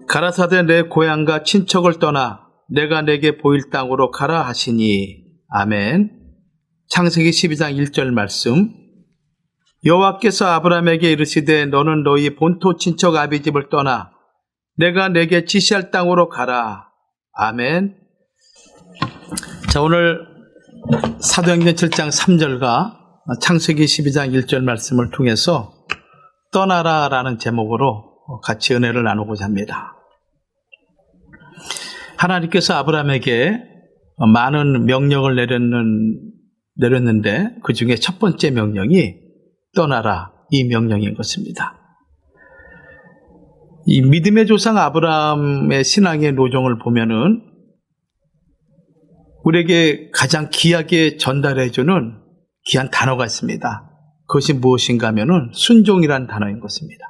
가라사대 내 고향과 친척을 떠나 내가 내게 보일 땅으로 가라 하시니. 아멘. 창세기 12장 1절 말씀. 여호와께서 아브라함에게 이르시되 너는 너희 본토 친척 아비집을 떠나 내가 내게 지시할 땅으로 가라. 아멘. 자, 오늘 사도행전 7장 3절과 창세기 12장 1절 말씀을 통해서 떠나라 라는 제목으로 같이 은혜를 나누고자 합니다. 하나님께서 아브라함에게 많은 명령을 내렸는데 그 중에 첫 번째 명령이 떠나라, 이 명령인 것입니다. 이 믿음의 조상 아브라함의 신앙의 노정을 보면은 우리에게 가장 귀하게 전달해주는 귀한 단어가 있습니다. 그것이 무엇인가 하면은 순종이라는 단어인 것입니다.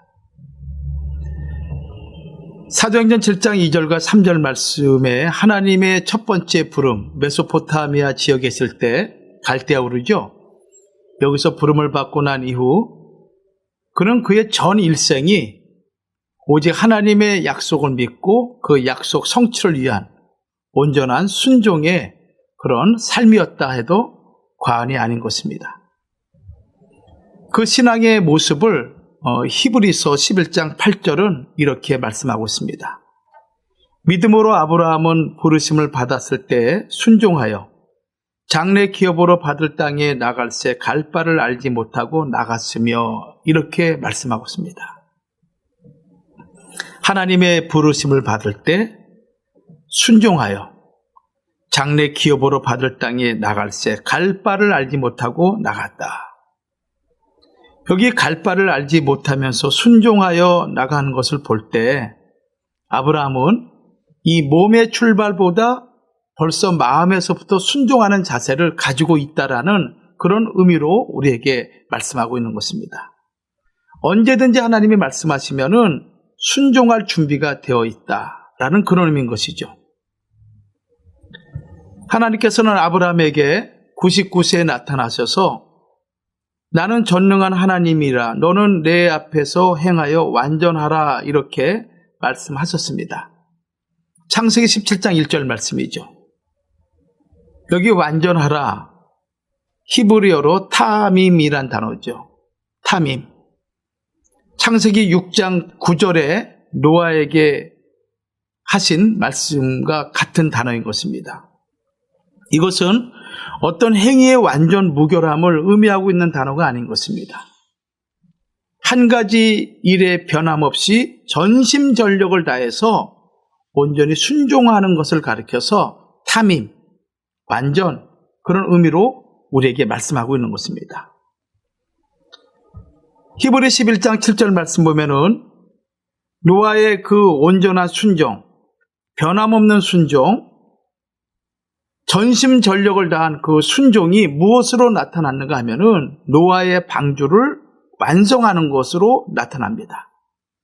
사도행전 7장 2절과 3절 말씀에 하나님의 첫 번째 부름, 메소포타미아 지역에 있을 때 갈대아우르죠. 여기서 부름을 받고 난 이후 그는 그의 전 일생이 오직 하나님의 약속을 믿고 그 약속 성취를 위한 온전한 순종의 그런 삶이었다 해도 과언이 아닌 것입니다. 그 신앙의 모습을 히브리서 11장 8절은 이렇게 말씀하고 있습니다. 믿음으로 아브라함은 부르심을 받았을 때 순종하여 장래 기업으로 받을 땅에 나갈새 갈 바를 알지 못하고 나갔으며, 이렇게 말씀하고 있습니다. 하나님의 부르심을 받을 때 순종하여 장래 기업으로 받을 땅에 나갈새 갈 바를 알지 못하고 나갔다. 여기 갈 바를 알지 못하면서 순종하여 나가는 것을 볼 때 아브라함은 이 몸의 출발보다 벌써 마음에서부터 순종하는 자세를 가지고 있다라는 그런 의미로 우리에게 말씀하고 있는 것입니다. 언제든지 하나님이 말씀하시면은 순종할 준비가 되어 있다라는 그런 의미인 것이죠. 하나님께서는 아브라함에게 99세에 나타나셔서 나는 전능한 하나님이라 너는 내 앞에서 행하여 완전하라, 이렇게 말씀하셨습니다. 창세기 17장 1절 말씀이죠. 여기 완전하라, 히브리어로 타밈이란 단어죠. 타밈. 창세기 6장 9절에 노아에게 하신 말씀과 같은 단어인 것입니다. 이것은 어떤 행위의 완전 무결함을 의미하고 있는 단어가 아닌 것입니다. 한 가지 일에 변함없이 전심전력을 다해서 온전히 순종하는 것을 가리켜서 타밈, 완전, 그런 의미로 우리에게 말씀하고 있는 것입니다. 히브리 11장 7절 말씀 보면은 노아의 그 온전한 순종, 변함없는 순종, 전심전력을 다한 그 순종이 무엇으로 나타났는가 하면은 노아의 방주를 완성하는 것으로 나타납니다.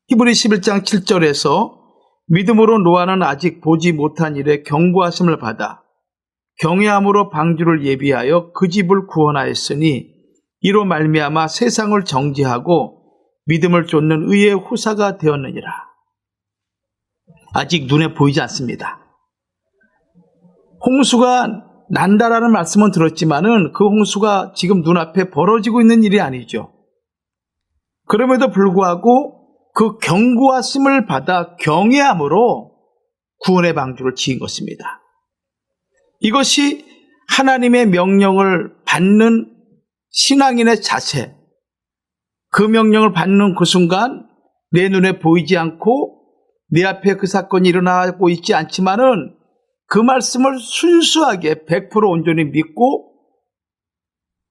히브리 11장 7절에서 믿음으로 노아는 아직 보지 못한 일에 경고하심을 받아 경외함으로 방주를 예비하여 그 집을 구원하였으니 이로 말미암아 세상을 정죄하고 믿음을 쫓는 의의 후사가 되었느니라. 아직 눈에 보이지 않습니다. 홍수가 난다라는 말씀은 들었지만은 그 홍수가 지금 눈앞에 벌어지고 있는 일이 아니죠. 그럼에도 불구하고 그 경고하심을 받아 경외함으로 구원의 방주를 지은 것입니다. 이것이 하나님의 명령을 받는 신앙인의 자세, 그 명령을 받는 그 순간 내 눈에 보이지 않고 내 앞에 그 사건이 일어나고 있지 않지만은 그 말씀을 순수하게 100% 온전히 믿고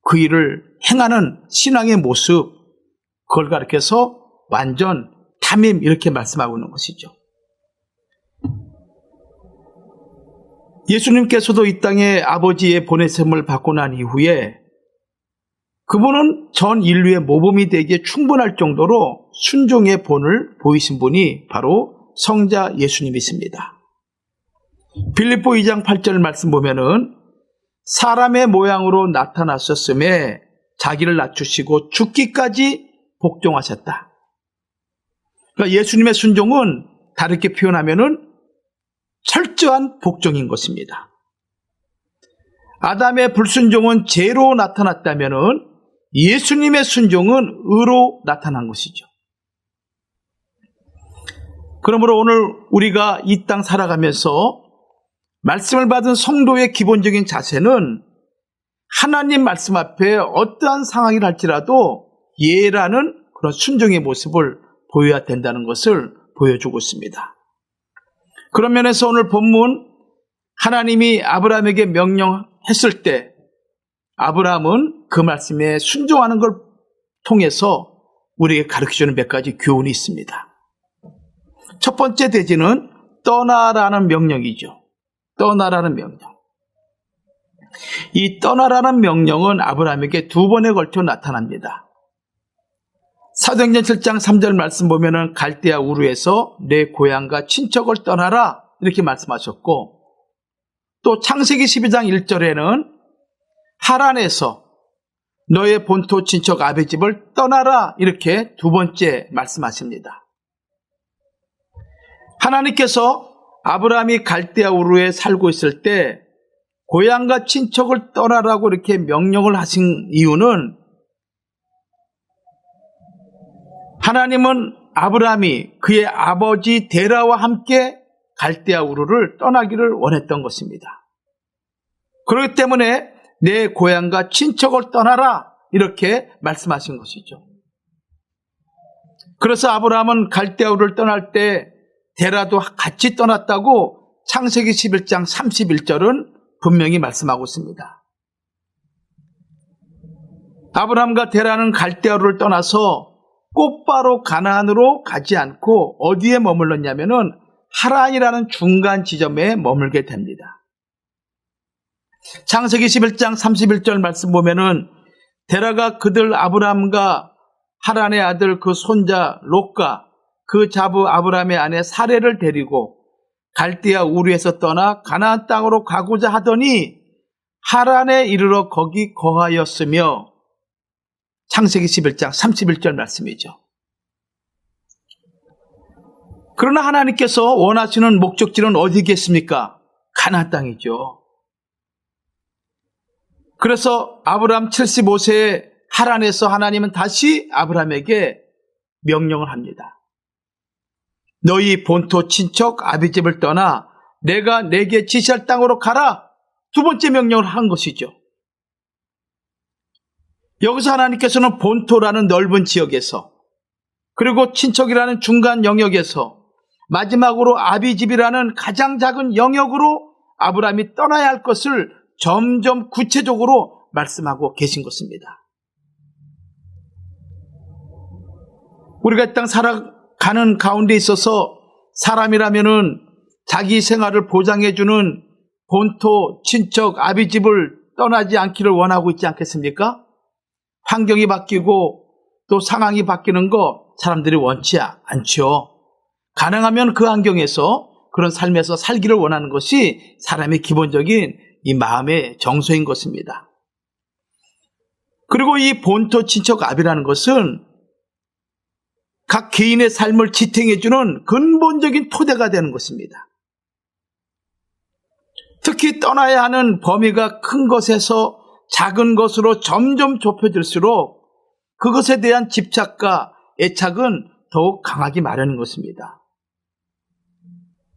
그 일을 행하는 신앙의 모습, 그걸 가리켜서 완전 타밈, 이렇게 말씀하고 있는 것이죠. 예수님께서도 이 땅에 아버지의 보내심을 받고 난 이후에 그분은 전 인류의 모범이 되기에 충분할 정도로 순종의 본을 보이신 분이 바로 성자 예수님이십니다. 빌립보 2장 8절 말씀 보면은 사람의 모양으로 나타나셨음에 자기를 낮추시고 죽기까지 복종하셨다. 그러니까 예수님의 순종은 다르게 표현하면은 철저한 복종인 것입니다. 아담의 불순종은 죄로 나타났다면은 예수님의 순종은 의로 나타난 것이죠. 그러므로 오늘 우리가 이 땅 살아가면서 말씀을 받은 성도의 기본적인 자세는 하나님 말씀 앞에 어떠한 상황이 할지라도 예라는 그런 순종의 모습을 보여야 된다는 것을 보여주고 있습니다. 그런 면에서 오늘 본문 하나님이 아브라함에게 명령했을 때 아브라함은 그 말씀에 순종하는 걸 통해서 우리에게 가르쳐주는 몇 가지 교훈이 있습니다. 첫 번째 대지는 떠나라는 명령이죠. 떠나라는 명령. 이 떠나라는 명령은 아브라함에게 두 번에 걸쳐 나타납니다. 사도행전 7장 3절 말씀 보면은 갈대아 우르에서 내 고향과 친척을 떠나라 이렇게 말씀하셨고, 또 창세기 12장 1절에는 하란에서 너의 본토 친척 아비 집을 떠나라 이렇게 두 번째 말씀하십니다. 하나님께서 아브라함이 갈대아 우르에 살고 있을 때 고향과 친척을 떠나라고 이렇게 명령을 하신 이유는 하나님은 아브라함이 그의 아버지 데라와 함께 갈대아 우르를 떠나기를 원했던 것입니다. 그렇기 때문에 내 고향과 친척을 떠나라 이렇게 말씀하신 것이죠. 그래서 아브라함은 갈대아 우르를 떠날 때 데라도 같이 떠났다고 창세기 11장 31절은 분명히 말씀하고 있습니다. 아브라함과 데라는 갈대아 우르를 떠나서 곧바로 가나안으로 가지 않고 어디에 머물렀냐면은 하란이라는 중간 지점에 머물게 됩니다. 창세기 11장 31절 말씀 보면은 데라가 그들 아브라함과 하란의 아들 그 손자 롯과 그 자부 아브라함의 아내 사레를 데리고 갈대아 우르에서 떠나 가나안 땅으로 가고자 하더니 하란에 이르러 거기 거하였으며, 창세기 11장 31절 말씀이죠. 그러나 하나님께서 원하시는 목적지는 어디겠습니까? 가나안 땅이죠. 그래서 아브라함 75세에 하란에서 하나님은 다시 아브라함에게 명령을 합니다. 너희 본토 친척 아비집을 떠나 내가 내게 지시할 땅으로 가라. 두 번째 명령을 한 것이죠. 여기서 하나님께서는 본토라는 넓은 지역에서, 그리고 친척이라는 중간 영역에서, 마지막으로 아비집이라는 가장 작은 영역으로 아브라함이 떠나야 할 것을 점점 구체적으로 말씀하고 계신 것입니다. 우리가 이 땅 살아가는 가운데 있어서 사람이라면은 자기 생활을 보장해주는 본토, 친척, 아비집을 떠나지 않기를 원하고 있지 않겠습니까? 환경이 바뀌고 또 상황이 바뀌는 거 사람들이 원치 않죠. 가능하면 그 환경에서 그런 삶에서 살기를 원하는 것이 사람의 기본적인 이 마음의 정서인 것입니다. 그리고 이 본토, 친척, 아비라는 것은 각 개인의 삶을 지탱해주는 근본적인 토대가 되는 것입니다. 특히 떠나야 하는 범위가 큰 것에서 작은 것으로 점점 좁혀질수록 그것에 대한 집착과 애착은 더욱 강하기 마련인 것입니다.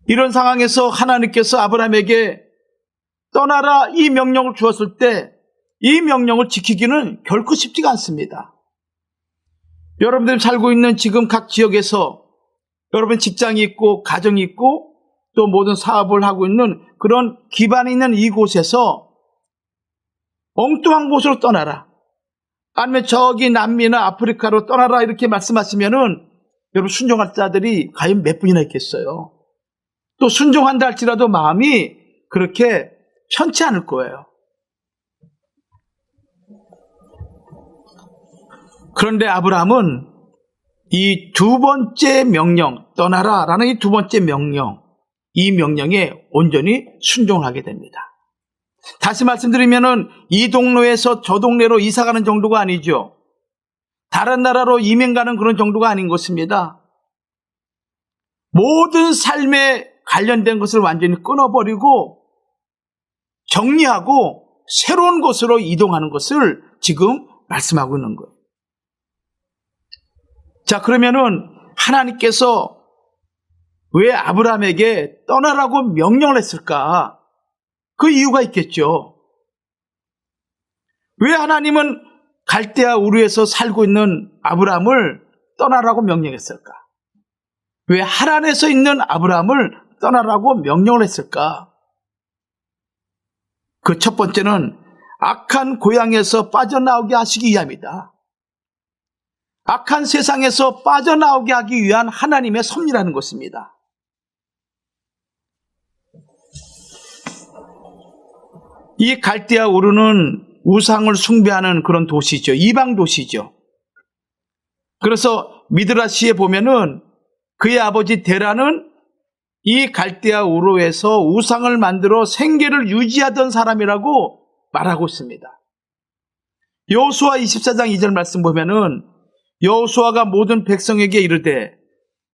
이런 상황에서 하나님께서 아브라함에게 떠나라 이 명령을 주었을 때 이 명령을 지키기는 결코 쉽지가 않습니다. 여러분들이 살고 있는 지금 각 지역에서 여러분 직장이 있고 가정이 있고 또 모든 사업을 하고 있는 그런 기반이 있는 이곳에서 엉뚱한 곳으로 떠나라, 아니면 저기 남미나 아프리카로 떠나라 이렇게 말씀하시면은 여러분 순종할 자들이 과연 몇 분이나 있겠어요? 또 순종한다 할지라도 마음이 그렇게 편치 않을 거예요. 그런데 아브라함은 이 두 번째 명령, 떠나라 라는 이 두 번째 명령, 이 명령에 온전히 순종하게 됩니다. 다시 말씀드리면은 이 동네에서 저 동네로 이사가는 정도가 아니죠. 다른 나라로 이민 가는 그런 정도가 아닌 것입니다. 모든 삶에 관련된 것을 완전히 끊어버리고 정리하고 새로운 곳으로 이동하는 것을 지금 말씀하고 있는 거예요. 자, 그러면은 하나님께서 왜 아브라함에게 떠나라고 명령을 했을까? 그 이유가 있겠죠. 왜 하나님은 갈대아 우르에서 살고 있는 아브라함을 떠나라고 명령했을까? 왜 하란에서 있는 아브라함을 떠나라고 명령을 했을까? 그 첫 번째는 악한 고향에서 빠져나오게 하시기 위함이다. 악한 세상에서 빠져나오게 하기 위한 하나님의 섭리라는 것입니다. 이 갈대아 우르는 우상을 숭배하는 그런 도시죠. 이방 도시죠. 그래서 미드라시에 보면은 그의 아버지 데라는 이 갈대아 우르에서 우상을 만들어 생계를 유지하던 사람이라고 말하고 있습니다. 여호수아 24장 2절 말씀 보면은 여호수아가 모든 백성에게 이르되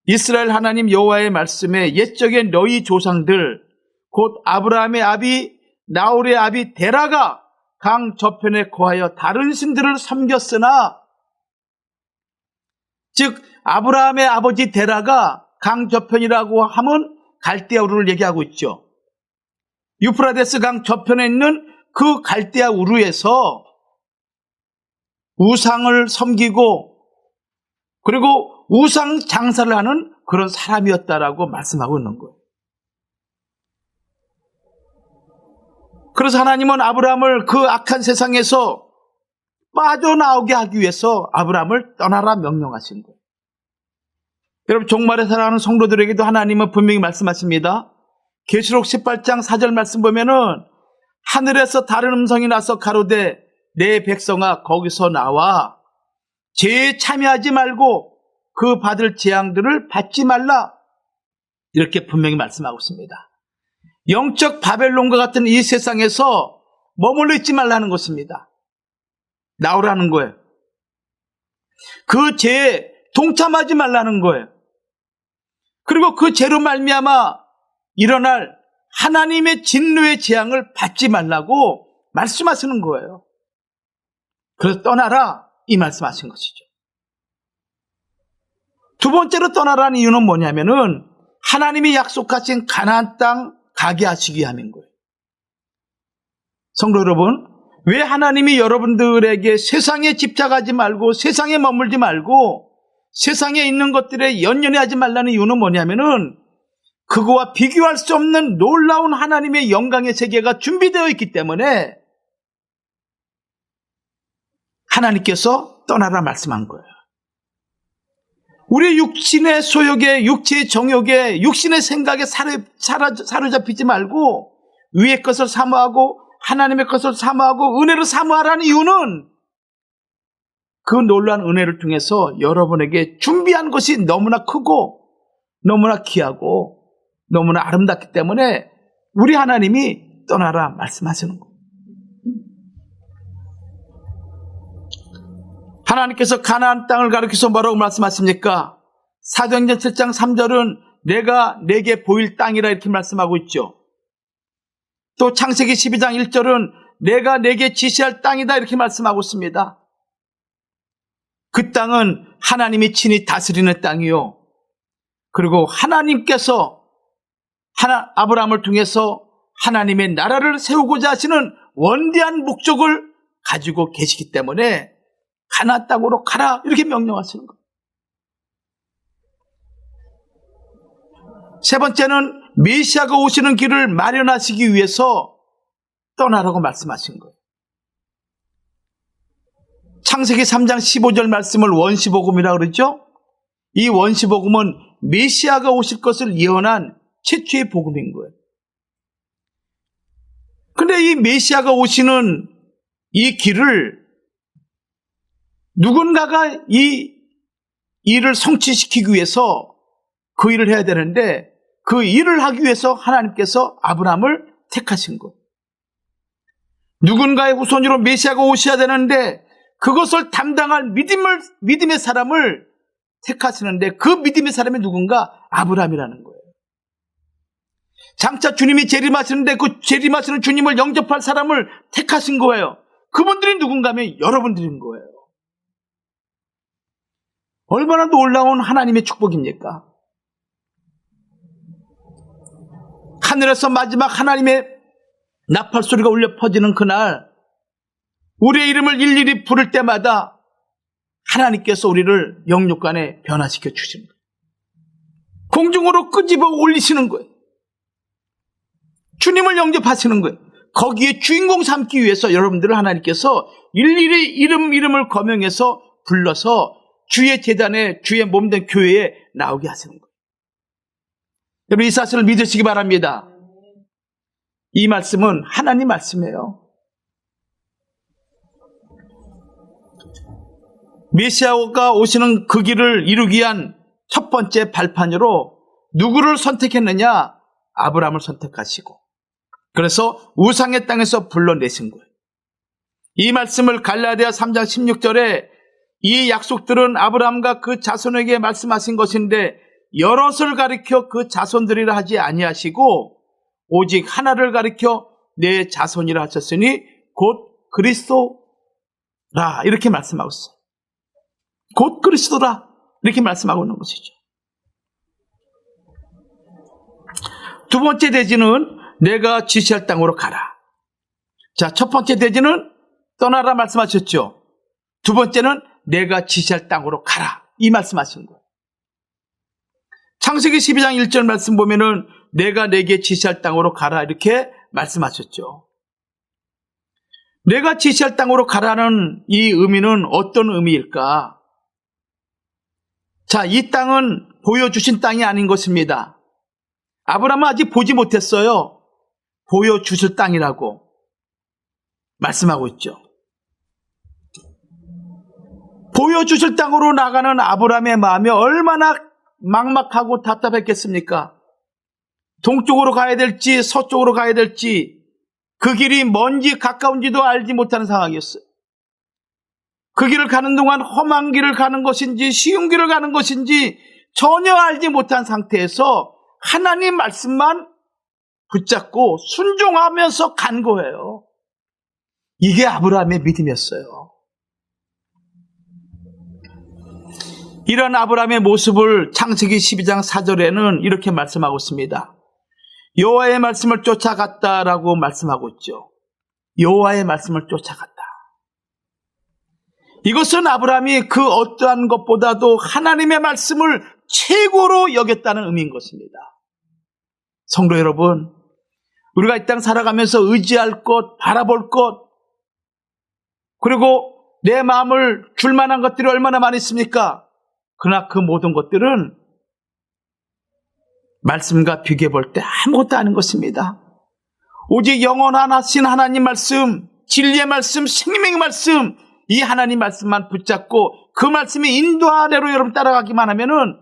이스라엘 하나님 여호와의 말씀에 옛적에 너희 조상들 곧 아브라함의 아비 나홀의 아비 데라가 강 저편에 거하여 다른 신들을 섬겼으나, 즉 아브라함의 아버지 데라가 강 저편이라고 하면 갈대아 우르를 얘기하고 있죠. 유프라데스 강 저편에 있는 그 갈대아 우르에서 우상을 섬기고 그리고 우상 장사를 하는 그런 사람이었다라고 말씀하고 있는 거예요. 그래서 하나님은 아브라함을 그 악한 세상에서 빠져나오게 하기 위해서 아브라함을 떠나라 명령하신 거예요. 여러분, 종말에 살아가는 성도들에게도 하나님은 분명히 말씀하십니다. 계시록 18장 4절 말씀 보면은 하늘에서 다른 음성이 나서 가로되 내 백성아 거기서 나와 죄에 참여하지 말고 그 받을 재앙들을 받지 말라, 이렇게 분명히 말씀하고 있습니다. 영적 바벨론과 같은 이 세상에서 머물러 있지 말라는 것입니다. 나오라는 거예요. 그 죄에 동참하지 말라는 거예요. 그리고 그 죄로 말미암아 일어날 하나님의 진노의 재앙을 받지 말라고 말씀하시는 거예요. 그래서 떠나라, 이 말씀하신 것이죠. 두 번째로 떠나라는 이유는 뭐냐면은 하나님이 약속하신 가나안 땅 가게 하시기 위함인 거예요. 성도 여러분, 왜 하나님이 여러분들에게 세상에 집착하지 말고 세상에 머물지 말고 세상에 있는 것들에 연연해하지 말라는 이유는 뭐냐면은 그거와 비교할 수 없는 놀라운 하나님의 영광의 세계가 준비되어 있기 때문에 하나님께서 떠나라 말씀한 거예요. 우리 육신의 소욕에, 육체의 정욕에, 육신의 생각에 사로잡히지 말고 위의 것을 사모하고 하나님의 것을 사모하고 은혜를 사모하라는 이유는 그 놀라운 은혜를 통해서 여러분에게 준비한 것이 너무나 크고 너무나 귀하고 너무나 아름답기 때문에 우리 하나님이 떠나라 말씀하시는 거예요. 하나님께서 가나안 땅을 가리켜서 뭐라고 말씀하십니까? 사도행전 7장 3절은 내가 내게 보일 땅이라 이렇게 말씀하고 있죠. 또 창세기 12장 1절은 내가 내게 지시할 땅이다 이렇게 말씀하고 있습니다. 그 땅은 하나님이 친히 다스리는 땅이요, 그리고 하나님께서 아브라함을 통해서 하나님의 나라를 세우고자 하시는 원대한 목적을 가지고 계시기 때문에 가나안 땅으로 가라 이렇게 명령하시는 거예요. 세 번째는 메시아가 오시는 길을 마련하시기 위해서 떠나라고 말씀하신 거예요. 창세기 3장 15절 말씀을 원시복음이라고 그러죠. 이 원시복음은 메시아가 오실 것을 예언한 최초의 복음인 거예요. 근데 이 메시아가 오시는 이 길을 누군가가 이 일을 성취시키기 위해서 그 일을 해야 되는데 그 일을 하기 위해서 하나님께서 아브라함을 택하신 거예요. 누군가의 후손으로 메시아가 오셔야 되는데 그것을 담당할 믿음의 사람을 택하시는데 그 믿음의 사람이 누군가? 아브라함이라는 거예요. 장차 주님이 재림하시는데 그 재림하시는 주님을 영접할 사람을 택하신 거예요. 그분들이 누군가 하면 여러분들인 거예요. 얼마나 놀라운 하나님의 축복입니까? 하늘에서 마지막 하나님의 나팔 소리가 울려 퍼지는 그날, 우리의 이름을 일일이 부를 때마다 하나님께서 우리를 영육간에 변화시켜 주시는 거예요. 공중으로 끄집어 올리시는 거예요. 주님을 영접하시는 거예요. 거기에 주인공 삼기 위해서 여러분들을 하나님께서 일일이 이름을 거명해서 불러서 주의 제단에, 주의 몸된 교회에 나오게 하시는 거예요. 여러분, 이 사실을 믿으시기 바랍니다. 이 말씀은 하나님 말씀이에요. 메시아가 오시는 그 길을 이루기 위한 첫 번째 발판으로 누구를 선택했느냐? 아브라함을 선택하시고, 그래서 우상의 땅에서 불러내신 거예요. 이 말씀을 갈라디아 3장 16절에 이 약속들은 아브라함과 그 자손에게 말씀하신 것인데 여럿을 가리켜 그 자손들이라 하지 아니하시고 오직 하나를 가리켜 내 자손이라 하셨으니 곧 그리스도라, 이렇게 말씀하고 있어요. 곧 그리스도라, 이렇게 말씀하고 있는 것이죠. 두 번째 대지는 내가 지시할 땅으로 가라. 자, 첫 번째 대지는 떠나라 말씀하셨죠. 두 번째는 내가 지시할 땅으로 가라, 이 말씀하신 거예요. 창세기 12장 1절 말씀 보면은 내가 내게 지시할 땅으로 가라, 이렇게 말씀하셨죠. 내가 지시할 땅으로 가라는 이 의미는 어떤 의미일까? 자, 이 땅은 보여주신 땅이 아닌 것입니다. 아브라함은 아직 보지 못했어요. 보여주실 땅이라고 말씀하고 있죠. 보여주실 땅으로 나가는 아브라함의 마음이 얼마나 막막하고 답답했겠습니까? 동쪽으로 가야 될지 서쪽으로 가야 될지 그 길이 먼지 가까운지도 알지 못하는 상황이었어요. 그 길을 가는 동안 험한 길을 가는 것인지 쉬운 길을 가는 것인지 전혀 알지 못한 상태에서 하나님 말씀만 붙잡고 순종하면서 간 거예요. 이게 아브라함의 믿음이었어요. 이런 아브라함의 모습을 창세기 12장 4절에는 이렇게 말씀하고 있습니다. 여호와의 말씀을 쫓아갔다라고 말씀하고 있죠. 여호와의 말씀을 쫓아갔다. 이것은 아브라함이 그 어떠한 것보다도 하나님의 말씀을 최고로 여겼다는 의미인 것입니다. 성도 여러분, 우리가 이 땅 살아가면서 의지할 것, 바라볼 것, 그리고 내 마음을 줄 만한 것들이 얼마나 많이 있습니까? 그러나 그 모든 것들은 말씀과 비교해 볼 때 아무것도 아닌 것입니다. 오직 영원하신 하나님 말씀, 진리의 말씀, 생명의 말씀, 이 하나님 말씀만 붙잡고 그 말씀이 인도하대로 여러분 따라가기만 하면은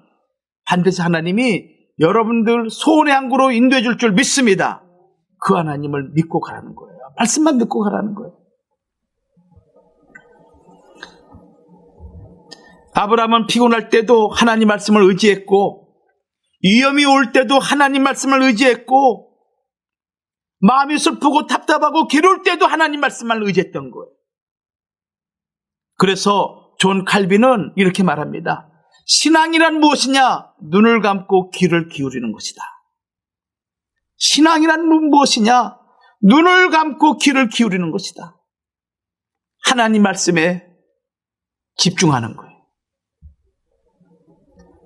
반드시 하나님이 여러분들 소원의 항구로 인도해 줄 줄 믿습니다. 그 하나님을 믿고 가라는 거예요. 말씀만 믿고 가라는 거예요. 아브라함은 피곤할 때도 하나님 말씀을 의지했고, 위험이 올 때도 하나님 말씀을 의지했고, 마음이 슬프고 답답하고 괴로울 때도 하나님 말씀만 의지했던 거예요. 그래서 존 칼빈은 이렇게 말합니다. 신앙이란 무엇이냐? 눈을 감고 귀를 기울이는 것이다. 신앙이란 무엇이냐? 눈을 감고 귀를 기울이는 것이다. 하나님 말씀에 집중하는 거예요.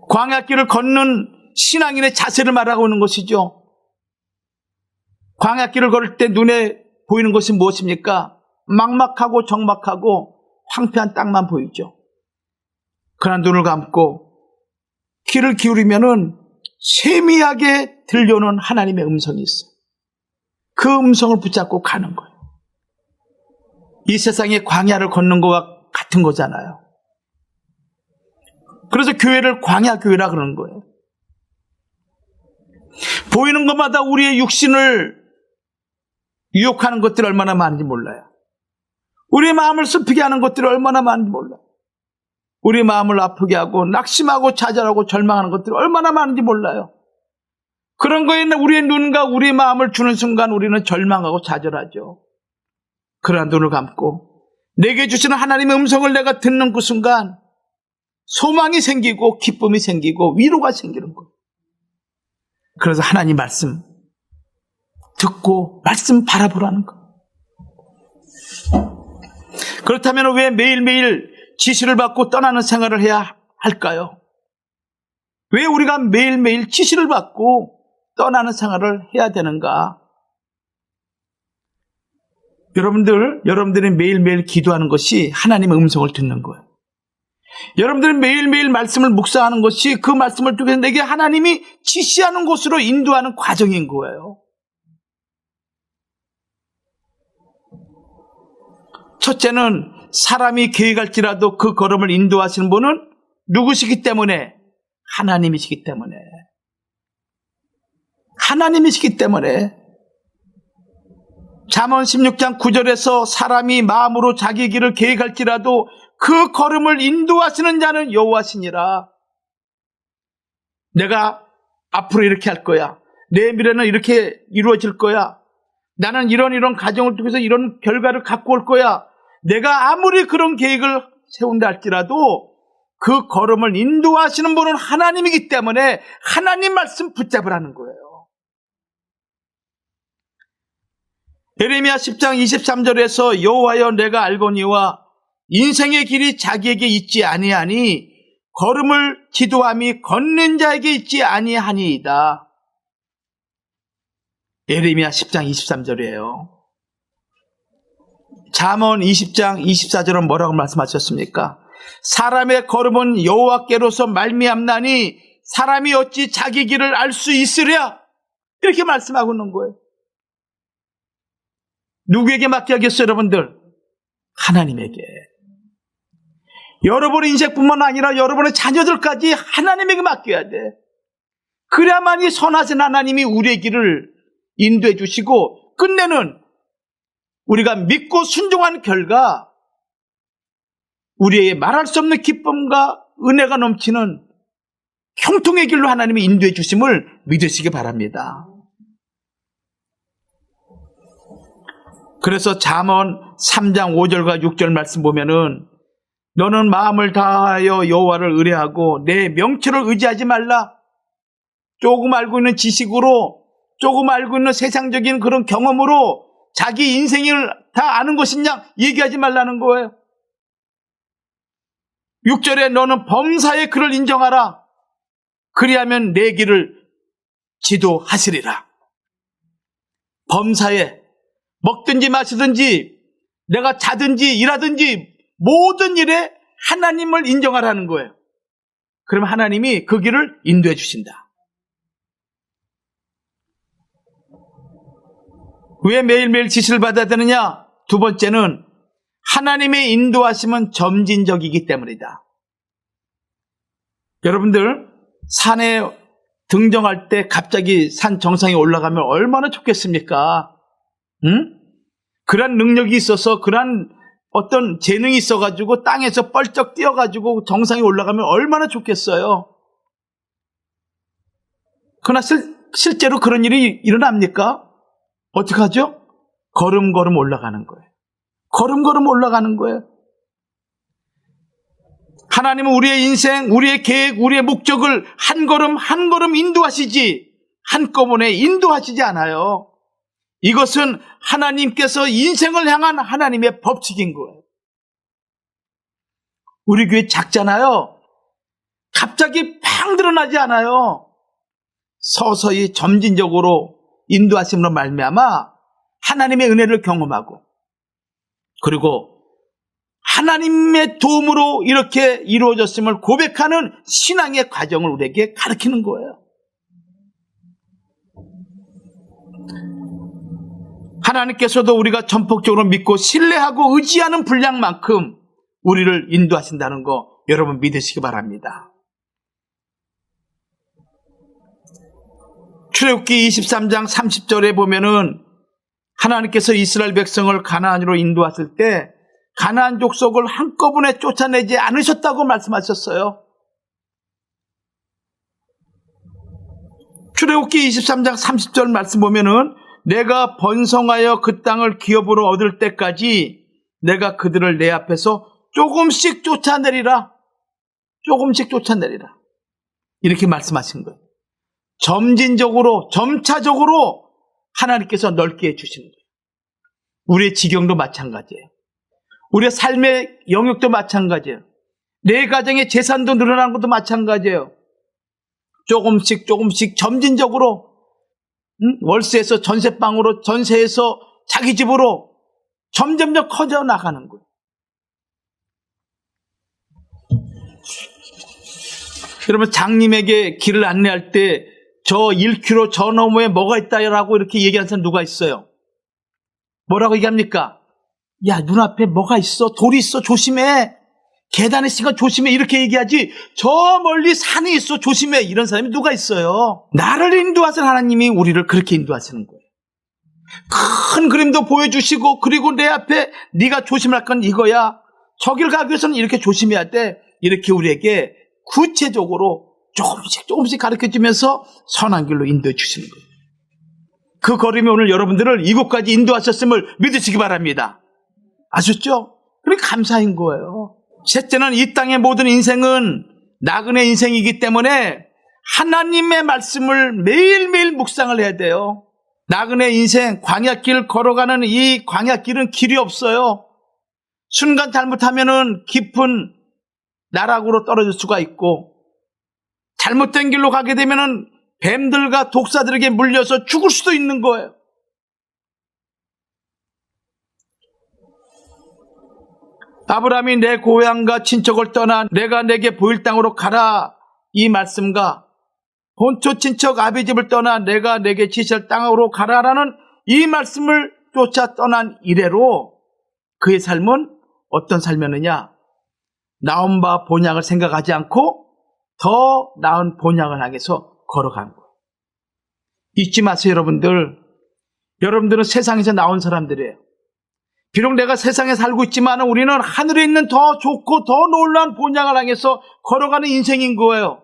광야길을 걷는 신앙인의 자세를 말하고 있는 것이죠. 광야길을 걸을 때 눈에 보이는 것이 무엇입니까? 막막하고 적막하고 황폐한 땅만 보이죠. 그러나 눈을 감고 귀를 기울이면은 세미하게 들려오는 하나님의 음성이 있어요. 그 음성을 붙잡고 가는 거예요. 이 세상에 광야를 걷는 것과 같은 거잖아요. 그래서 교회를 광야교회라 그러는 거예요. 보이는 것마다 우리의 육신을 유혹하는 것들이 얼마나 많은지 몰라요. 우리의 마음을 슬프게 하는 것들이 얼마나 많은지 몰라요. 우리 마음을 아프게 하고 낙심하고 좌절하고 절망하는 것들이 얼마나 많은지 몰라요. 그런 거에 우리의 눈과 우리의 마음을 주는 순간 우리는 절망하고 좌절하죠. 그러나 눈을 감고 내게 주시는 하나님의 음성을 내가 듣는 그 순간 소망이 생기고 기쁨이 생기고 위로가 생기는 거예요. 그래서 하나님 말씀 듣고 말씀 바라보라는 거예요. 그렇다면 왜 매일매일 지시를 받고 떠나는 생활을 해야 할까요? 왜 우리가 매일매일 지시를 받고 떠나는 생활을 해야 되는가? 여러분들이 매일매일 기도하는 것이 하나님의 음성을 듣는 거예요. 여러분들이 매일매일 말씀을 묵상하는 것이 그 말씀을 통해서 내게 하나님이 지시하는 곳으로 인도하는 과정인 거예요. 첫째는 사람이 계획할지라도 그 걸음을 인도하시는 분은 누구시기 때문에? 하나님이시기 때문에. 하나님이시기 때문에. 잠언 16장 9절에서 사람이 마음으로 자기 길을 계획할지라도 그 걸음을 인도하시는 자는 여호와시니라. 내가 앞으로 이렇게 할 거야. 내 미래는 이렇게 이루어질 거야. 나는 이런 가정을 통해서 이런 결과를 갖고 올 거야. 내가 아무리 그런 계획을 세운다 할지라도 그 걸음을 인도하시는 분은 하나님이기 때문에 하나님 말씀 붙잡으라는 거예요. 예레미야 10장 23절에서 여호와여 내가 알거니와 인생의 길이 자기에게 있지 아니하니 걸음을 지도함이 걷는 자에게 있지 아니하니이다. 예레미야 10장 23절이에요. 잠언 20장 24절은 뭐라고 말씀하셨습니까? 사람의 걸음은 여호와께로서 말미암나니 사람이 어찌 자기 길을 알 수 있으랴? 이렇게 말씀하고 있는 거예요. 누구에게 맡겨야겠어요, 여러분들? 하나님에게. 여러분의 인생뿐만 아니라 여러분의 자녀들까지 하나님에게 맡겨야 돼. 그래야만이 선하신 하나님이 우리의 길을 인도해 주시고 끝내는 우리가 믿고 순종한 결과 우리의 말할 수 없는 기쁨과 은혜가 넘치는 형통의 길로 하나님이 인도해 주심을 믿으시기 바랍니다. 그래서 잠언 3장 5절과 6절 말씀 보면은 너는 마음을 다하여 여호와를 의뢰하고 내 명철을 의지하지 말라. 조금 알고 있는 지식으로, 조금 알고 있는 세상적인 그런 경험으로 자기 인생을 다 아는 것이냐 얘기하지 말라는 거예요. 6절에 너는 범사의 그를 인정하라. 그리하면 내 길을 지도하시리라. 범사에 먹든지 마시든지 내가 자든지 일하든지 모든 일에 하나님을 인정하라는 거예요. 그럼 하나님이 그 길을 인도해 주신다. 왜 매일매일 지시를 받아야 되느냐? 두 번째는 하나님의 인도하심은 점진적이기 때문이다. 여러분들 산에 등정할 때 갑자기 산 정상에 올라가면 얼마나 좋겠습니까? 응? 그런 능력이 있어서 그런 어떤 재능이 있어가지고 땅에서 뻘쩍 뛰어가지고 정상에 올라가면 얼마나 좋겠어요. 그러나 실제로 그런 일이 일어납니까? 어떻게 하죠? 걸음걸음 올라가는 거예요. 걸음걸음 올라가는 거예요. 하나님은 우리의 인생, 우리의 계획, 우리의 목적을 한 걸음 한 걸음 인도하시지 한꺼번에 인도하시지 않아요. 이것은 하나님께서 인생을 향한 하나님의 법칙인 거예요. 우리 교회 작잖아요. 갑자기 팡 드러나지 않아요. 서서히 점진적으로 인도하심으로 말미암아 하나님의 은혜를 경험하고 그리고 하나님의 도움으로 이렇게 이루어졌음을 고백하는 신앙의 과정을 우리에게 가르치는 거예요. 하나님께서도 우리가 전폭적으로 믿고 신뢰하고 의지하는 분량만큼 우리를 인도하신다는 거 여러분 믿으시기 바랍니다. 출애굽기 23장 30절에 보면은 하나님께서 이스라엘 백성을 가나안으로 인도하실 때 가나안 족속을 한꺼번에 쫓아내지 않으셨다고 말씀하셨어요. 출애굽기 23장 30절 말씀 보면은 내가 번성하여 그 땅을 기업으로 얻을 때까지 내가 그들을 내 앞에서 조금씩 쫓아내리라. 조금씩 쫓아내리라. 이렇게 말씀하신 거예요. 점진적으로, 점차적으로 하나님께서 넓게 해주시는 거예요. 우리의 지경도 마찬가지예요. 우리의 삶의 영역도 마찬가지예요. 내 가정의 재산도 늘어나는 것도 마찬가지예요. 조금씩 조금씩 점진적으로 월세에서 전세방으로, 전세에서 자기 집으로 점점점 커져 나가는 거예요. 여러분, 장님에게 길을 안내할 때 저 1km 저 너머에 뭐가 있다라고 이렇게 얘기하는 사람 누가 있어요? 뭐라고 얘기합니까? 야, 눈앞에 뭐가 있어? 돌이 있어? 조심해. 계단에 있으니까 조심해. 이렇게 얘기하지. 저 멀리 산이 있어. 조심해. 이런 사람이 누가 있어요? 나를 인도하신 하나님이 우리를 그렇게 인도하시는 거예요. 큰 그림도 보여주시고, 그리고 내 앞에 네가 조심할 건 이거야. 저길 가기 위해서는 이렇게 조심해야 돼. 이렇게 우리에게 구체적으로 조금씩 조금씩 가르쳐주면서 선한 길로 인도해 주시는 거예요. 그 걸음이 오늘 여러분들을 이곳까지 인도하셨음을 믿으시기 바랍니다. 아셨죠? 그러니까 감사인 거예요. 셋째는 이 땅의 모든 인생은 나그네 인생이기 때문에 하나님의 말씀을 매일매일 묵상을 해야 돼요. 나그네 인생, 광야길 걸어가는 이 광야길은 길이 없어요. 순간 잘못하면은 깊은 나락으로 떨어질 수가 있고, 잘못된 길로 가게 되면은 뱀들과 독사들에게 물려서 죽을 수도 있는 거예요. 아브라함이 내 고향과 친척을 떠나 내가 내게 보일 땅으로 가라, 이 말씀과 본토 친척 아비집을 떠나 내가 내게 지시할 땅으로 가라라는 이 말씀을 쫓아 떠난 이래로 그의 삶은 어떤 삶이었느냐? 나온 바 본향을 생각하지 않고 더 나은 본향을 향해서 걸어간 거예요. 잊지 마세요, 여러분들. 여러분들은 세상에서 나온 사람들이에요. 비록 내가 세상에 살고 있지만 우리는 하늘에 있는 더 좋고 더 놀라운 본향을 향해서 걸어가는 인생인 거예요.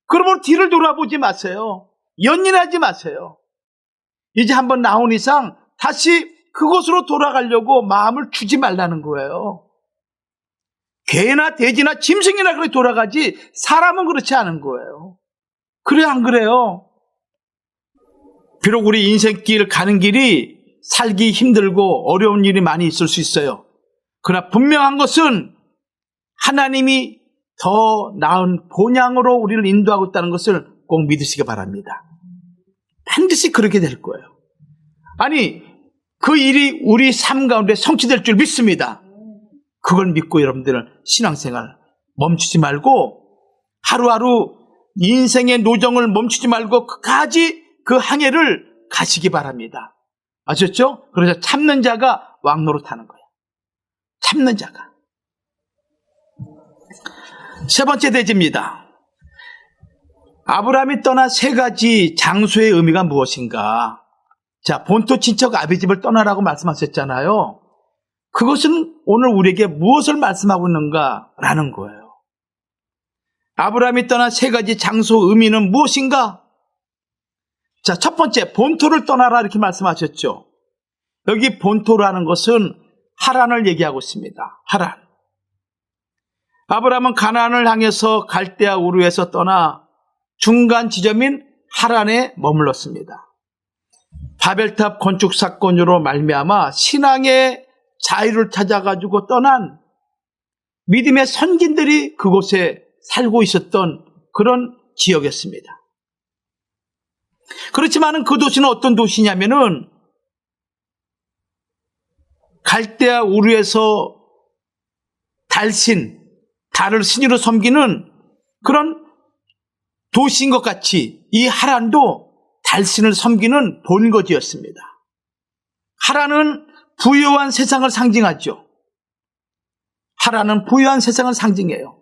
그러면 뒤를 돌아보지 마세요. 연연하지 마세요. 이제 한번 나온 이상 다시 그곳으로 돌아가려고 마음을 주지 말라는 거예요. 개나 돼지나 짐승이나 그렇게 돌아가지 사람은 그렇지 않은 거예요. 그래요, 안 그래요? 비록 우리 인생길 가는 길이 살기 힘들고 어려운 일이 많이 있을 수 있어요. 그러나 분명한 것은 하나님이 더 나은 본향으로 우리를 인도하고 있다는 것을 꼭 믿으시기 바랍니다. 반드시 그렇게 될 거예요. 아니, 그 일이 우리 삶 가운데 성취될 줄 믿습니다. 그걸 믿고 여러분들은 신앙생활 멈추지 말고 하루하루 인생의 노정을 멈추지 말고 끝까지 그 항해를 가시기 바랍니다. 아셨죠? 그래서 참는 자가 왕노릇하는 거예요. 참는 자가. 세 번째 대지입니다. 아브라함이 떠난 세 가지 장소의 의미가 무엇인가? 자, 본토 친척 아비집을 떠나라고 말씀하셨잖아요. 그것은 오늘 우리에게 무엇을 말씀하고 있는가라는 거예요. 아브라함이 떠난 세 가지 장소 의미는 무엇인가? 자, 첫 번째, 본토를 떠나라 이렇게 말씀하셨죠. 여기 본토라는 것은 하란을 얘기하고 있습니다. 하란. 아브라함은 가나안을 향해서 갈대아 우르에서 떠나 중간 지점인 하란에 머물렀습니다. 바벨탑 건축 사건으로 말미암아 신앙의 자유를 찾아가지고 떠난 믿음의 선진들이 그곳에 살고 있었던 그런 지역이었습니다. 그렇지만 그 도시는 어떤 도시냐면은 갈대아 우르에서 달을 신으로 섬기는 그런 도시인 것 같이 이 하란도 달신을 섬기는 본거지였습니다. 하란은 부유한 세상을 상징하죠. 하란은 부유한 세상을 상징해요.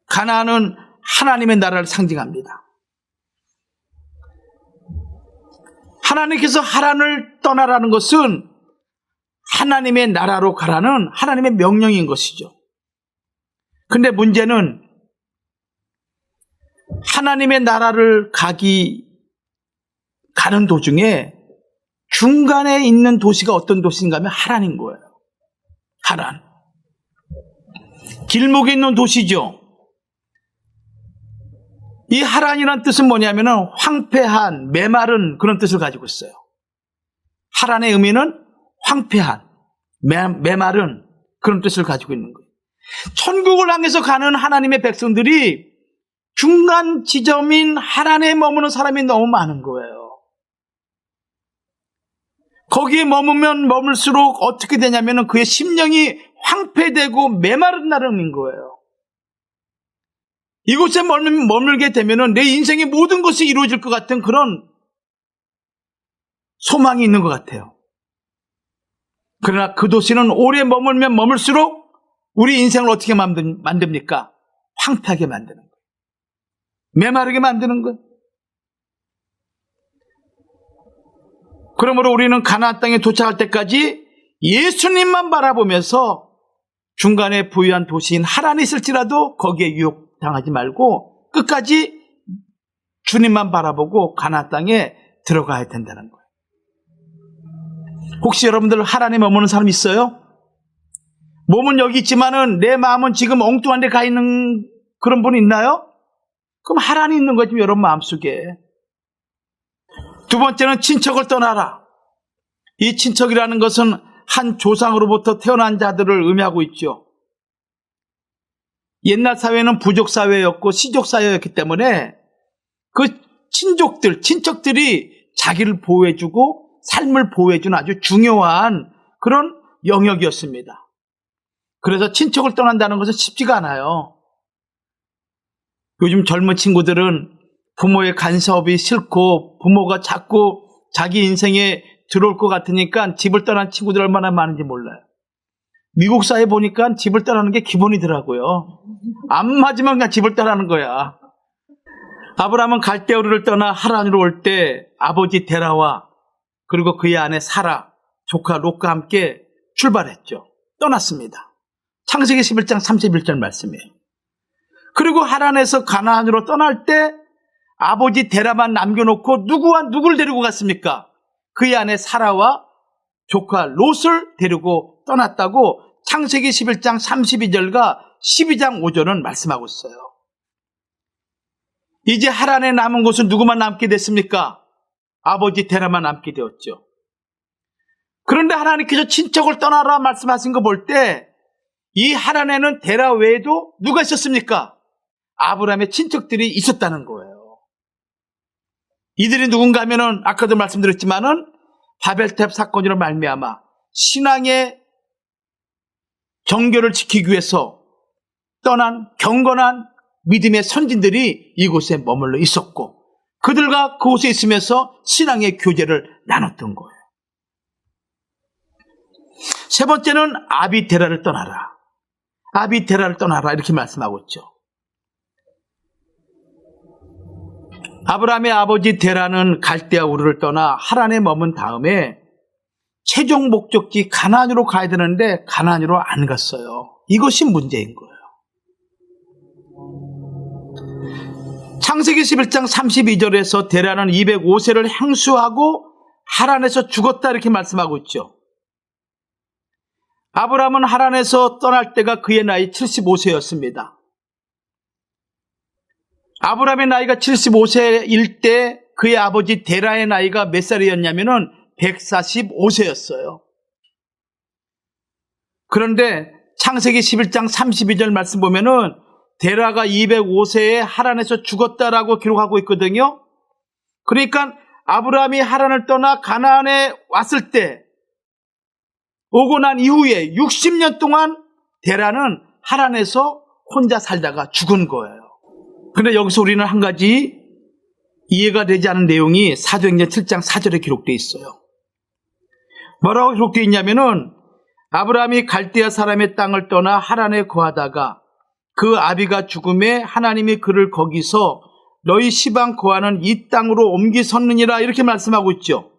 가나안은 하나님의 나라를 상징합니다. 하나님께서 하란을 떠나라는 것은 하나님의 나라로 가라는 하나님의 명령인 것이죠. 근데 문제는 하나님의 나라를 가는 도중에 중간에 있는 도시가 어떤 도시인가 하면 하란인 거예요. 하란. 길목에 있는 도시죠. 이 하란이라는 뜻은 뭐냐면은 황폐한, 메마른 그런 뜻을 가지고 있어요. 하란의 의미는 황폐한, 메마른 그런 뜻을 가지고 있는 거예요. 천국을 향해서 가는 하나님의 백성들이 중간 지점인 하란에 머무는 사람이 너무 많은 거예요. 거기에 머물면 머물수록 어떻게 되냐면은 그의 심령이 황폐되고 메마른다는 의미인 거예요. 이곳에 머물게 되면은 내 인생의 모든 것이 이루어질 것 같은 그런 소망이 있는 것 같아요. 그러나 그 도시는 오래 머물면 머물수록 우리 인생을 어떻게 만듭니까? 황폐하게 만드는 거예요. 메마르게 만드는 거예요. 그러므로 우리는 가나안 땅에 도착할 때까지 예수님만 바라보면서 중간에 부유한 도시인 하란에 있을지라도 거기에 유혹당하지 말고 끝까지 주님만 바라보고 가나안 땅에 들어가야 된다는 거예요. 혹시 여러분들 하란에 머무는 사람 있어요? 몸은 여기 있지만은 내 마음은 지금 엉뚱한 데 가 있는 그런 분 있나요? 그럼 하란이 있는 거지 여러분 마음속에. 두 번째는 친척을 떠나라. 이 친척이라는 것은 한 조상으로부터 태어난 자들을 의미하고 있죠. 옛날 사회는 부족 사회였고 시족 사회였기 때문에 그 친척들이 자기를 보호해주고 삶을 보호해주는 아주 중요한 그런 영역이었습니다. 그래서 친척을 떠난다는 것은 쉽지가 않아요. 요즘 젊은 친구들은 부모의 간섭이 싫고 부모가 자꾸 자기 인생에 들어올 것 같으니까 집을 떠난 친구들 얼마나 많은지 몰라요. 미국 사회 보니까 집을 떠나는 게 기본이더라고요. 안 맞으면 그냥 집을 떠나는 거야. 아브라함은 갈대우르를 떠나 하란으로 올 때 아버지 데라와 그리고 그의 아내 사라, 조카 롯과 함께 출발했죠. 떠났습니다. 창세기 11장 31절 말씀이에요. 그리고 하란에서 가나안으로 떠날 때 아버지 데라만 남겨놓고 누구를 데리고 갔습니까? 그의 아내 사라와 조카 롯을 데리고 떠났다고 창세기 11장 32절과 12장 5절은 말씀하고 있어요. 이제 하란에 남은 곳은 누구만 남게 됐습니까? 아버지 데라만 남게 되었죠. 그런데 하나님께서 친척을 떠나라 말씀하신 거 볼 때 이 하란에는 데라 외에도 누가 있었습니까? 아브라함의 친척들이 있었다는 거예요. 이들이 누군가 하면은 아까도 말씀드렸지만은 바벨탑 사건으로 말미암아 신앙의 정교를 지키기 위해서 떠난 경건한 믿음의 선진들이 이곳에 머물러 있었고 그들과 그곳에 있으면서 신앙의 교제를 나눴던 거예요. 세 번째는 아비데라를 떠나라. 아비데라를 떠나라 이렇게 말씀하고 있죠. 아브라함의 아버지 데라는 갈대아 우르를 떠나 하란에 머문 다음에 최종 목적지 가나안으로 가야 되는데 가나안으로 안 갔어요. 이것이 문제인 거예요. 창세기 11장 32절에서 데라는 205세를 행수하고 하란에서 죽었다 이렇게 말씀하고 있죠. 아브라함은 하란에서 떠날 때가 그의 나이 75세였습니다. 아브라함의 나이가 75세일 때 그의 아버지 데라의 나이가 몇 살이었냐면은 145세였어요. 그런데 창세기 11장 32절 말씀 보면은 데라가 205세에 하란에서 죽었다라고 기록하고 있거든요. 그러니까 아브라함이 하란을 떠나 가나안에 왔을 때 오고 난 이후에 60년 동안 데라는 하란에서 혼자 살다가 죽은 거예요. 그런데 여기서 우리는 한 가지 이해가 되지 않은 내용이 사도행전 7장 4절에 기록되어 있어요. 뭐라고 기록되어 있냐면은 아브라함이 갈대아 사람의 땅을 떠나 하란에 거하다가 그 아비가 죽음에 하나님이 그를 거기서 너희 시방 거하는 이 땅으로 옮기섰느니라 이렇게 말씀하고 있죠.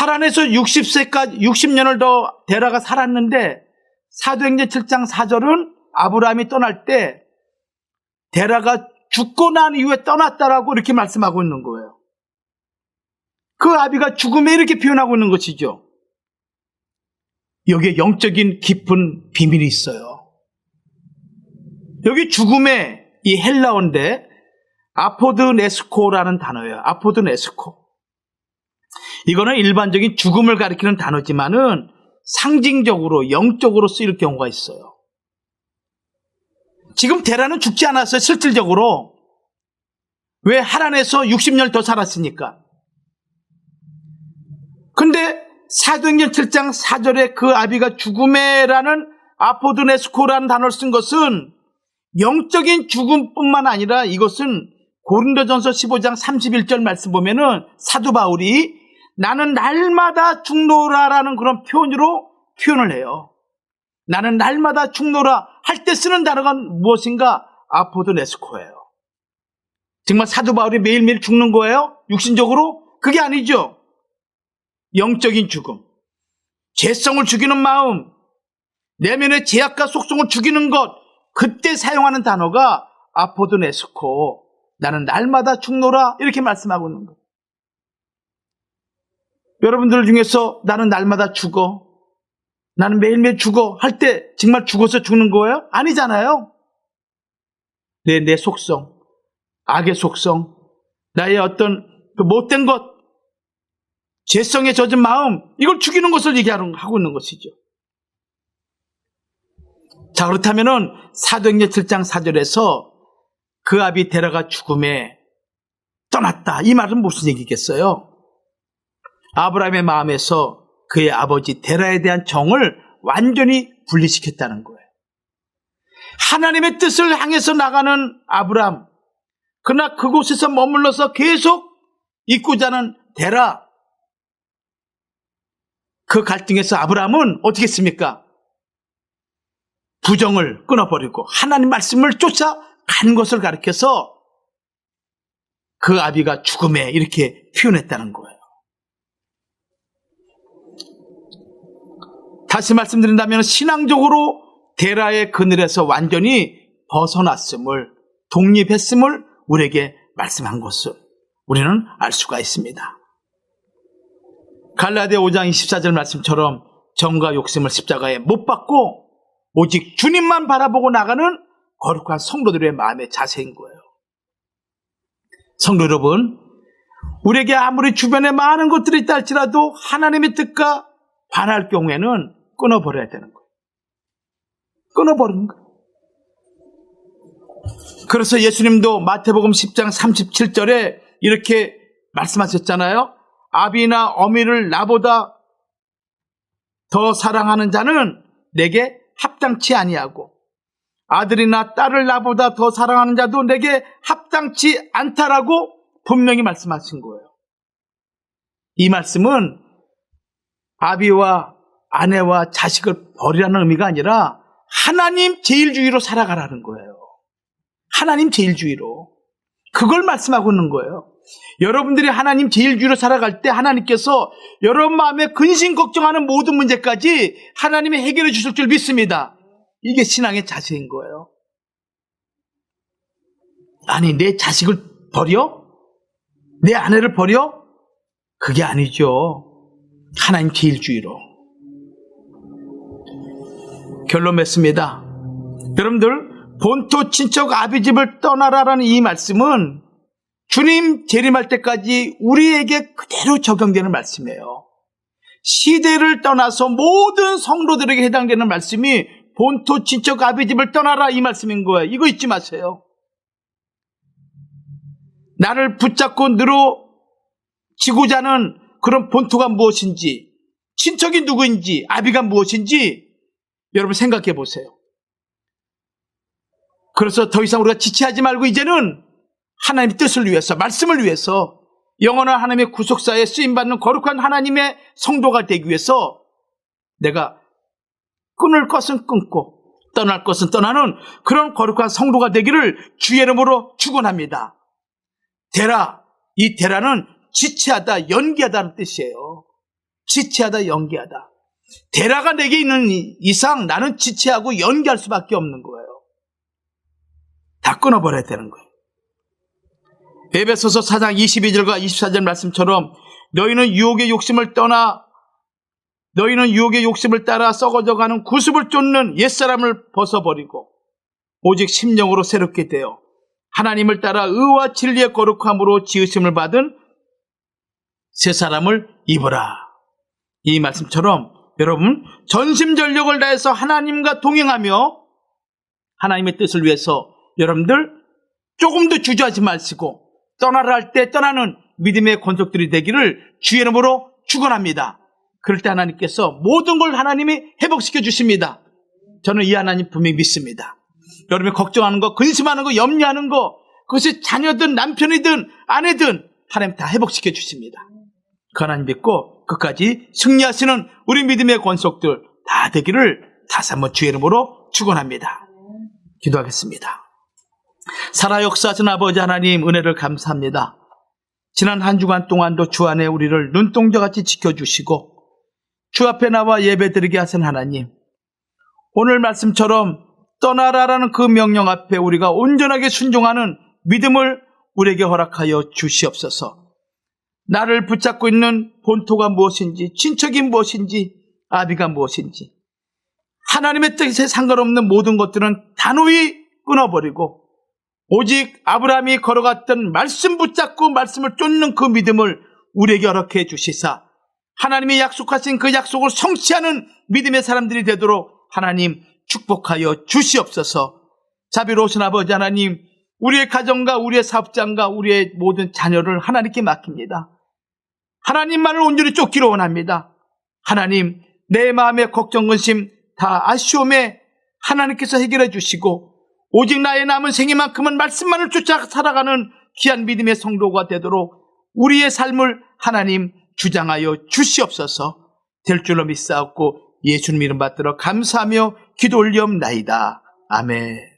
하란에서 60세까지 60년을 더 데라가 살았는데 사도행전 7장 4절은 아브라함이 떠날 때 데라가 죽고 난 이후에 떠났다라고 이렇게 말씀하고 있는 거예요. 그 아비가 죽음에 이렇게 표현하고 있는 것이죠. 여기에 영적인 깊은 비밀이 있어요. 여기 죽음의 이 헬라어인데 아포드네스코라는 단어예요. 아포드네스코. 이거는 일반적인 죽음을 가리키는 단어지만은 상징적으로 영적으로 쓰일 경우가 있어요. 지금 데라는 죽지 않았어요. 실질적으로. 왜? 하란에서 60년 더 살았으니까. 근데 사도행전 7장 4절에 그 아비가 죽음에라는 아포드네스코라는 단어를 쓴 것은 영적인 죽음뿐만 아니라 이것은 고린도전서 15장 31절 말씀 보면은 사도 바울이 나는 날마다 죽노라라는 그런 표현을 해요. 나는 날마다 죽노라 할 때 쓰는 단어가 무엇인가? 아포드네스코예요. 정말 사도 바울이 매일매일 죽는 거예요? 육신적으로? 그게 아니죠. 영적인 죽음, 죄성을 죽이는 마음, 내면의 죄악과 속성을 죽이는 것, 그때 사용하는 단어가 아포드네스코, 나는 날마다 죽노라 이렇게 말씀하고 있는 거예요. 여러분들 중에서 나는 날마다 죽어, 나는 매일매일 죽어 할 때 정말 죽어서 죽는 거예요? 아니잖아요. 내 속성, 악의 속성, 나의 어떤 그 못된 것, 죄성에 젖은 마음, 이걸 죽이는 것을 얘기하고 있는 것이죠. 자, 그렇다면은 사도행전 7장 4절에서 그 아비 데라가 죽음에 떠났다, 이 말은 무슨 얘기겠어요? 아브라함의 마음에서 그의 아버지 데라에 대한 정을 완전히 분리시켰다는 거예요. 하나님의 뜻을 향해서 나가는 아브라함, 그러나 그곳에서 머물러서 계속 있고자 하는 데라, 그 갈등에서 아브라함은 어떻게 했습니까? 부정을 끊어버리고 하나님 말씀을 쫓아간 것을 가리켜서 그 아비가 죽음에 이렇게 표현했다는 거예요. 다시 말씀드린다면 신앙적으로 데라의 그늘에서 완전히 벗어났음을, 독립했음을 우리에게 말씀한 것을 우리는 알 수가 있습니다. 갈라디아 5장 24절 말씀처럼 정과 욕심을 십자가에 못 박고 오직 주님만 바라보고 나가는 거룩한 성도들의 마음의 자세인 거예요. 성도 여러분, 우리에게 아무리 주변에 많은 것들이 있다 할지라도 하나님의 뜻과 반할 경우에는 끊어버려야 되는 거예요. 끊어버리는 거예요. 그래서 예수님도 마태복음 10장 37절에 이렇게 말씀하셨잖아요. 아비나 어미를 나보다 더 사랑하는 자는 내게 합당치 아니하고 아들이나 딸을 나보다 더 사랑하는 자도 내게 합당치 않다라고 분명히 말씀하신 거예요. 이 말씀은 아비와 아내와 자식을 버리라는 의미가 아니라 하나님 제일주의로 살아가라는 거예요. 하나님 제일주의로. 그걸 말씀하고 있는 거예요. 여러분들이 하나님 제일주의로 살아갈 때 하나님께서 여러분 마음에 근심 걱정하는 모든 문제까지 하나님이 해결해 주실 줄 믿습니다. 이게 신앙의 자세인 거예요. 아니, 내 자식을 버려? 내 아내를 버려? 그게 아니죠. 하나님 제일주의로. 결론 맺습니다. 여러분들, 본토 친척 아비집을 떠나라라는 이 말씀은 주님 재림할 때까지 우리에게 그대로 적용되는 말씀이에요. 시대를 떠나서 모든 성도들에게 해당되는 말씀이 본토 친척 아비집을 떠나라, 이 말씀인 거예요. 이거 잊지 마세요. 나를 붙잡고 늘어지고자 하는 그런 본토가 무엇인지, 친척이 누구인지, 아비가 무엇인지 여러분 생각해 보세요. 그래서 더 이상 우리가 지체하지 말고 이제는 하나님의 뜻을 위해서, 말씀을 위해서 영원한 하나님의 구속사에 쓰임받는 거룩한 하나님의 성도가 되기 위해서 내가 끊을 것은 끊고 떠날 것은 떠나는 그런 거룩한 성도가 되기를 주의 이름으로 축원합니다. 데라, 이 데라는 지체하다, 연기하다는 뜻이에요. 지체하다 연기하다. 데라가 내게 있는 이상 나는 지체하고 연기할 수밖에 없는 거예요. 다 끊어버려야 되는 거예요. 에베소서 4장 22절과 24절 말씀처럼 너희는 유혹의 욕심을 따라 썩어져가는 구습을 쫓는 옛사람을 벗어버리고 오직 심령으로 새롭게 되어 하나님을 따라 의와 진리의 거룩함으로 지으심을 받은 새 사람을 입으라. 이 말씀처럼 여러분 전심전력을 다해서 하나님과 동행하며 하나님의 뜻을 위해서 여러분들 조금도 주저하지 마시고 떠나라 할 때 떠나는 믿음의 권속들이 되기를 주의 이름으로 축원합니다. 그럴 때 하나님께서 모든 걸 하나님이 회복시켜 주십니다. 저는 이 하나님 분명히 믿습니다. 여러분이 걱정하는 거, 근심하는 거, 염려하는 거, 그것이 자녀든 남편이든 아내든 하나님 다 회복시켜 주십니다. 그 하나님 믿고 끝까지 승리하시는 우리 믿음의 권속들 다 되기를 다시 한번 주의 이름으로 축원합니다. 기도하겠습니다. 살아 역사하신 아버지 하나님 은혜를 감사합니다. 지난 한 주간 동안도 주 안에 우리를 눈동자같이 지켜주시고 주 앞에 나와 예배드리게 하신 하나님, 오늘 말씀처럼 떠나라라는 그 명령 앞에 우리가 온전하게 순종하는 믿음을 우리에게 허락하여 주시옵소서. 나를 붙잡고 있는 본토가 무엇인지, 친척이 무엇인지, 아비가 무엇인지 하나님의 뜻에 상관없는 모든 것들은 단호히 끊어버리고 오직 아브라함이 걸어갔던 말씀 붙잡고 말씀을 쫓는 그 믿음을 우리에게 허락해 주시사 하나님이 약속하신 그 약속을 성취하는 믿음의 사람들이 되도록 하나님 축복하여 주시옵소서. 자비로우신 아버지 하나님, 우리의 가정과 우리의 사업장과 우리의 모든 자녀를 하나님께 맡깁니다. 하나님만을 온전히 쫓기를 원합니다. 하나님, 내 마음의 걱정, 근심 다 아쉬움에 하나님께서 해결해 주시고 오직 나의 남은 생애만큼은 말씀만을 쫓아 살아가는 귀한 믿음의 성도가 되도록 우리의 삶을 하나님 주장하여 주시옵소서. 될 줄로 믿사옵고 예수님 이름 받들어 감사하며 기도 올리옵나이다. 아멘.